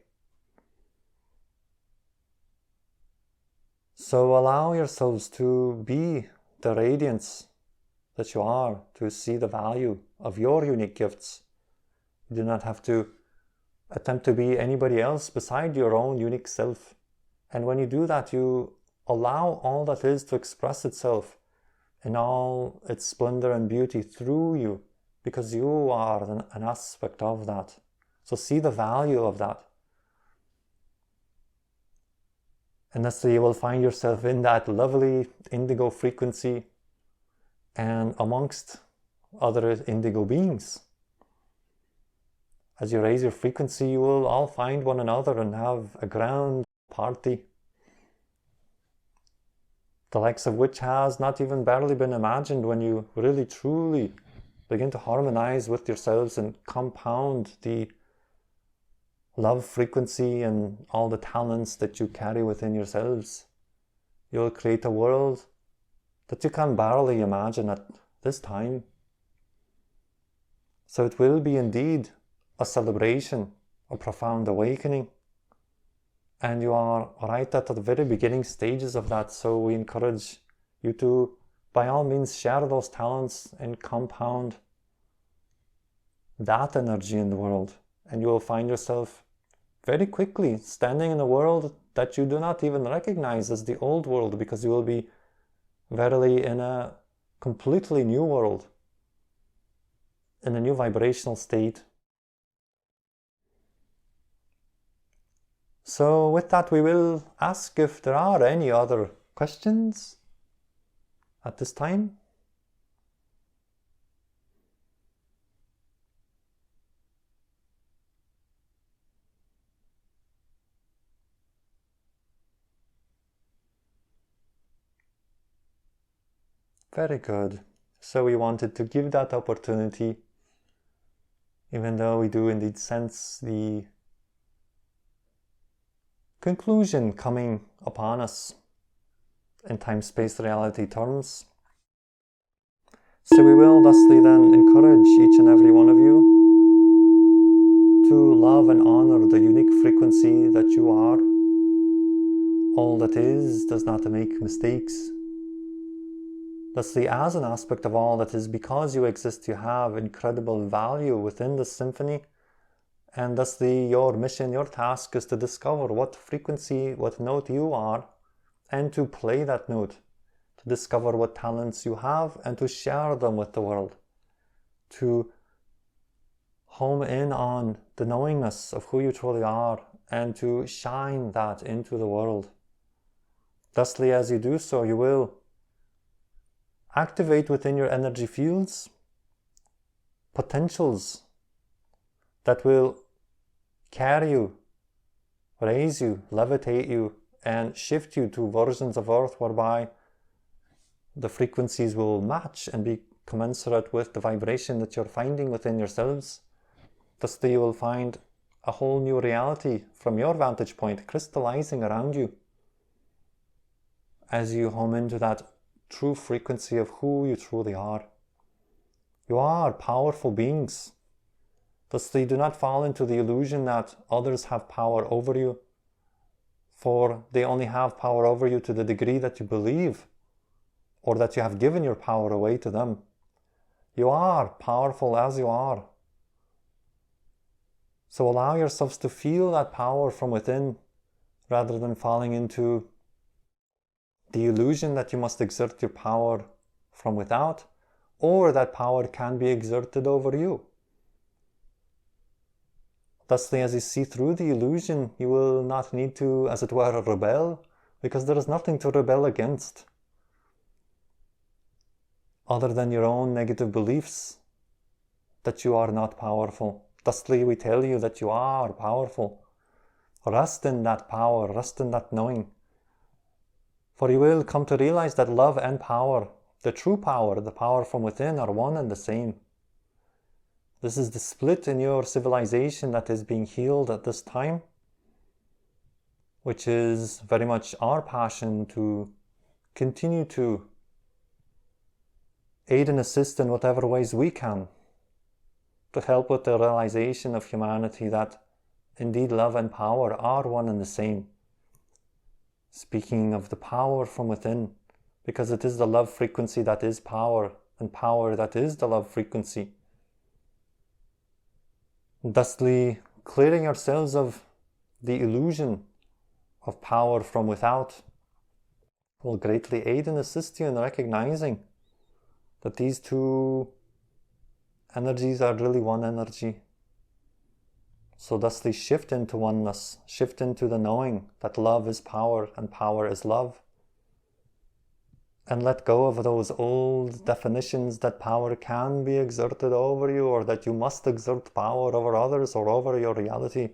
So allow yourselves to be the radiance that you are, to see the value of your unique gifts. You do not have to attempt to be anybody else beside your own unique self. And when you do that, you allow all that is to express itself in all its splendor and beauty through you, because you are an aspect of that. So see the value of that. And thus you will find yourself in that lovely indigo frequency and amongst other indigo beings. As you raise your frequency, you will all find one another and have a grand party, the likes of which has not even barely been imagined when you really truly begin to harmonize with yourselves and compound the love frequency and all the talents that you carry within yourselves. You will create a world that you can barely imagine at this time. So it will be indeed a celebration, a profound awakening. And you are right at the very beginning stages of that, so we encourage you to, by all means, share those talents and compound that energy in the world. And you will find yourself very quickly standing in a world that you do not even recognize as the old world, because you will be verily in a completely new world, in a new vibrational state. So with that, we will ask if there are any other questions at this time. Very good. So we wanted to give that opportunity even though we do indeed sense the conclusion coming upon us in time-space reality terms. So we will thusly then encourage each and every one of you to love and honor the unique frequency that you are. All that is does not make mistakes. Thusly, as an aspect of all that is, because you exist, you have incredible value within the symphony. And thusly, your mission, your task is to discover what frequency, what note you are, and to play that note, to discover what talents you have, and to share them with the world, to home in on the knowingness of who you truly are, and to shine that into the world. Thusly, as you do so, you will activate within your energy fields potentials that will carry you, raise you, levitate you, and shift you to versions of Earth whereby the frequencies will match and be commensurate with the vibration that you're finding within yourselves. Thusly, you will find a whole new reality from your vantage point crystallizing around you as you home into that true frequency of who you truly are. You are powerful beings. Thusly, do not fall into the illusion that others have power over you, for they only have power over you to the degree that you believe, or that you have given your power away to them. You are powerful as you are. So allow yourselves to feel that power from within, rather than falling into the illusion that you must exert your power from without, or that power can be exerted over you. Thusly, as you see through the illusion, you will not need to, as it were, rebel, because there is nothing to rebel against other than your own negative beliefs that you are not powerful. Thusly, we tell you that you are powerful. Rest in that power, rest in that knowing. For you will come to realize that love and power, the true power, the power from within, are one and the same. This is the split in your civilization that is being healed at this time, which is very much our passion to continue to aid and assist in whatever ways we can, to help with the realization of humanity that indeed love and power are one and the same. Speaking of the power from within, because it is the love frequency that is power, and power that is the love frequency. Thusly, clearing yourselves of the illusion of power from without will greatly aid and assist you in recognizing that these two energies are really one energy. So thusly shift into oneness, shift into the knowing that love is power and power is love. And let go of those old definitions that power can be exerted over you, or that you must exert power over others or over your reality.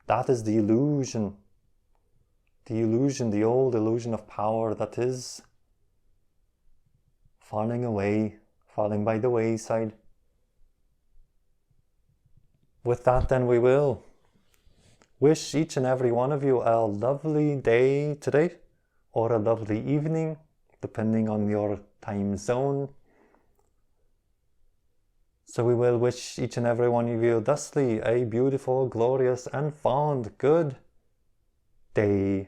That is the illusion. The old illusion of power that is falling away, falling by the wayside. With that, then, we will wish each and every one of you a lovely day today, or a lovely evening, depending on your time zone. So we will wish each and every one of you thusly a beautiful, glorious, and fond good day.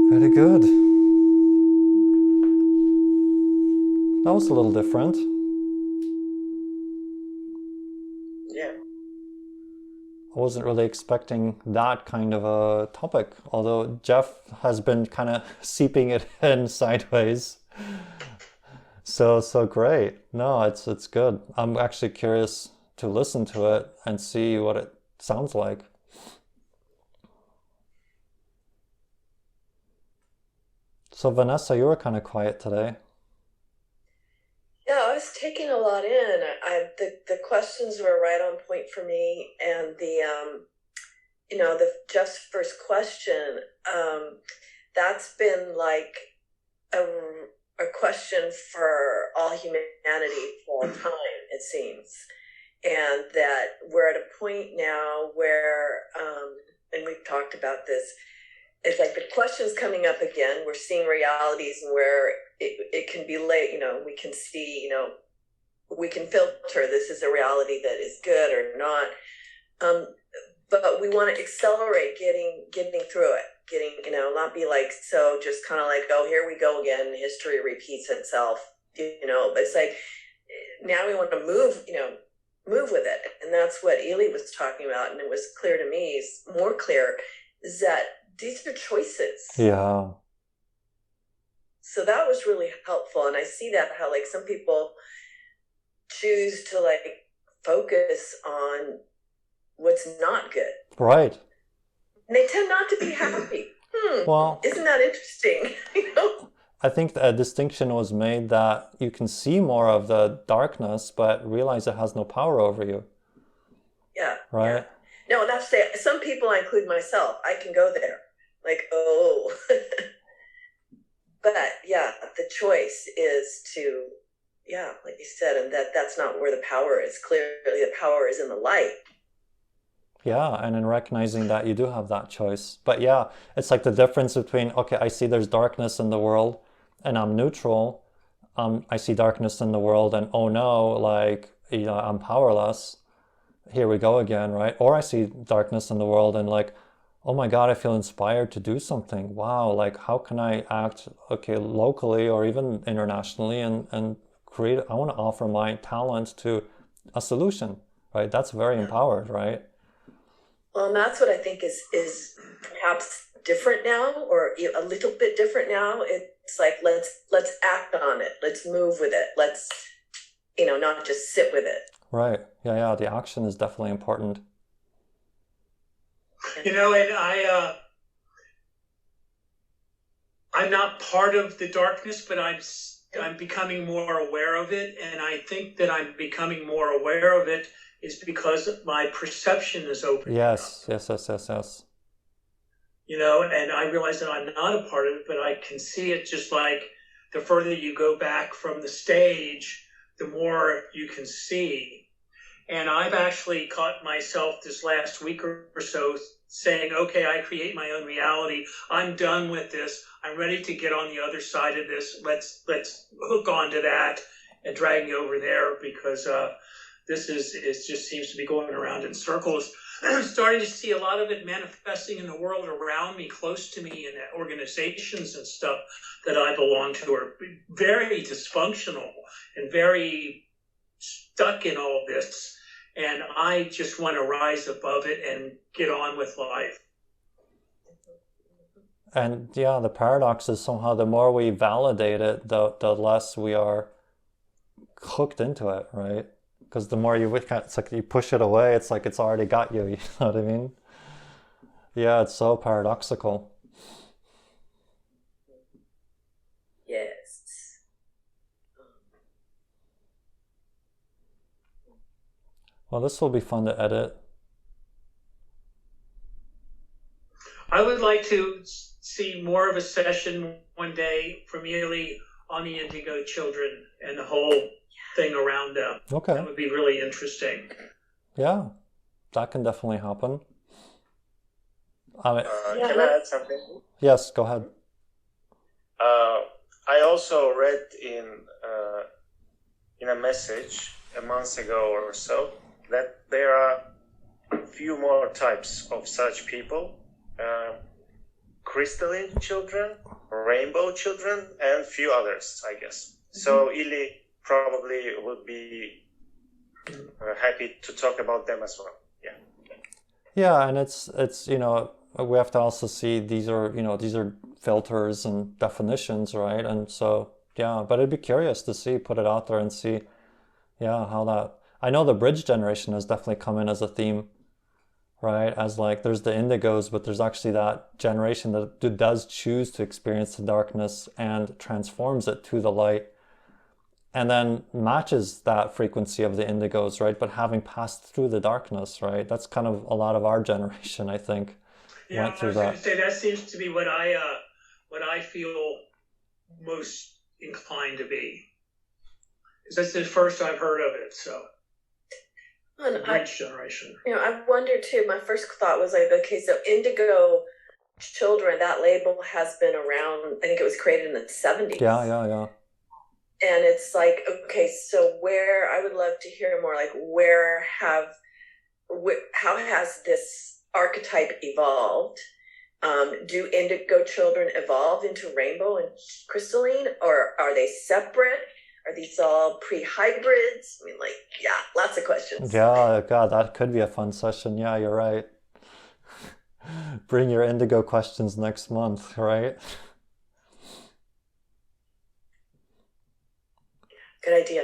Very good. That was a little different. Yeah. I wasn't really expecting that kind of a topic, although Jeff has been kind of seeping it in sideways. So great. No, it's good. I'm actually curious to listen to it and see what it sounds like. So Vanessa, you were kind of quiet today. Yeah, I was taking a lot in. The questions were right on point for me, and the just first question, that's been like a question for all humanity for all time, it seems. And that we're at a point now where, and we've talked about this, it's like the question's coming up again. We're seeing realities where it can be late, we can see, we can filter this is a reality that is good or not. But we want to accelerate getting through it, not be like, so just kind of like, oh, here we go again. History repeats itself, but it's like, now we want to move with it. And that's what Illi was talking about. And it was clear to me, more clear, is that these are choices. Yeah. So that was really helpful. And I see that how like some people choose to like focus on what's not good. Right. And they tend not to be happy. Well, isn't that interesting? I think a distinction was made that you can see more of the darkness, but realize it has no power over you. Yeah. Right? Yeah. No, that's some people, I include myself, I can go there. Like, oh. But yeah, the choice is to, like you said, and that's not where the power is. Clearly the power is in the light. Yeah, and in recognizing that you do have that choice. But yeah, it's like the difference between, okay, I see there's darkness in the world and I'm neutral. I see darkness in the world and oh no, like, I'm powerless. Here we go again, right? Or I see darkness in the world and like, oh my God, I feel inspired to do something. Wow, like how can I act, okay, locally or even internationally and create, I want to offer my talent to a solution, right? That's very empowered, right? Well, and that's what I think is perhaps different now, or a little bit different now. It's like, let's act on it. Let's move with it. Let's, not just sit with it. Right. Yeah. The action is definitely important. And I'm not part of the darkness, but I'm becoming more aware of it. And I think that I'm becoming more aware of it is because my perception is open. Yes. And I realize that I'm not a part of it, but I can see it just like the further you go back from the stage, the more you can see. And I've actually caught myself this last week or so saying, okay, I create my own reality. I'm done with this. I'm ready to get on the other side of this. Let's hook onto that and drag me over there because it just seems to be going around in circles. I'm starting to see a lot of it manifesting in the world around me, close to me, and organizations and stuff that I belong to are very dysfunctional and very stuck in all this. And I just want to rise above it and get on with life. And yeah, the paradox is somehow the more we validate it, the less we are hooked into it, right? Because the more it's like you push it away, it's like it's already got you, you know what I mean? Yeah, it's so paradoxical. Yes. Well, this will be fun to edit. I would like to see more of a session one day from Illi on the Indigo Children and the whole thing around them. Okay. That would be really interesting. Yeah, that can definitely happen. Can I add something? Yes, go ahead. I also read in a message a month ago or so that there are a few more types of such people. Crystalline children, rainbow children, and few others, I guess. Mm-hmm. So Illi probably would be happy to talk about them as well. Yeah. Yeah, and it's we have to also see these are filters and definitions, right? And so yeah, but I'd be curious to put it out there and see, how that. I know the bridge generation has definitely come in as a theme, right? As like there's the indigos, but there's actually that generation that does choose to experience the darkness and transforms it to the light. and then matches that frequency of the indigos, right? But having passed through the darkness, right? That's kind of a lot of our generation, I think, Yeah, went I through was going that. to say that seems to be what I feel most inclined to be. That's the first I've heard of it. So, And Breach generation. I wonder too. My first thought was like, okay, so Indigo Children, that label has been around. I think it was created in the 70s. Yeah. And it's like, okay, so where, I would love to hear more, like how has this archetype evolved? Do Indigo Children evolve into Rainbow and Crystalline, or are they separate? Are these all pre-hybrids? I mean, like, yeah, lots of questions. Yeah, God, that could be a fun session. Yeah, you're right. Bring your indigo questions next month, right? Good idea.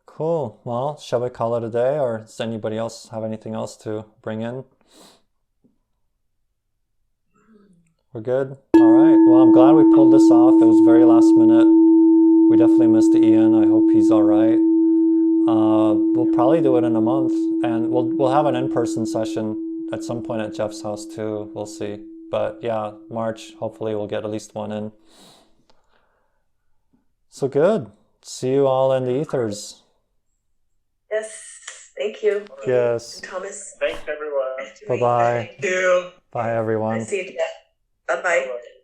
Cool. Well, shall we call it a day, or does anybody else have anything else to bring in? We're good? All right. Well, I'm glad we pulled this off. It was very last minute. We definitely missed Ian. I hope he's all right. We'll probably do it in a month, and we'll have an in-person session at some point at Jeff's house too. We'll see. But yeah, March, hopefully we'll get at least one in. So good. See you all in the ethers. Yes, thank you. Yes. Thomas. Thanks, everyone. Bye-bye. Thank you. Bye, everyone. I see you, Jeff. Bye-bye. Bye-bye.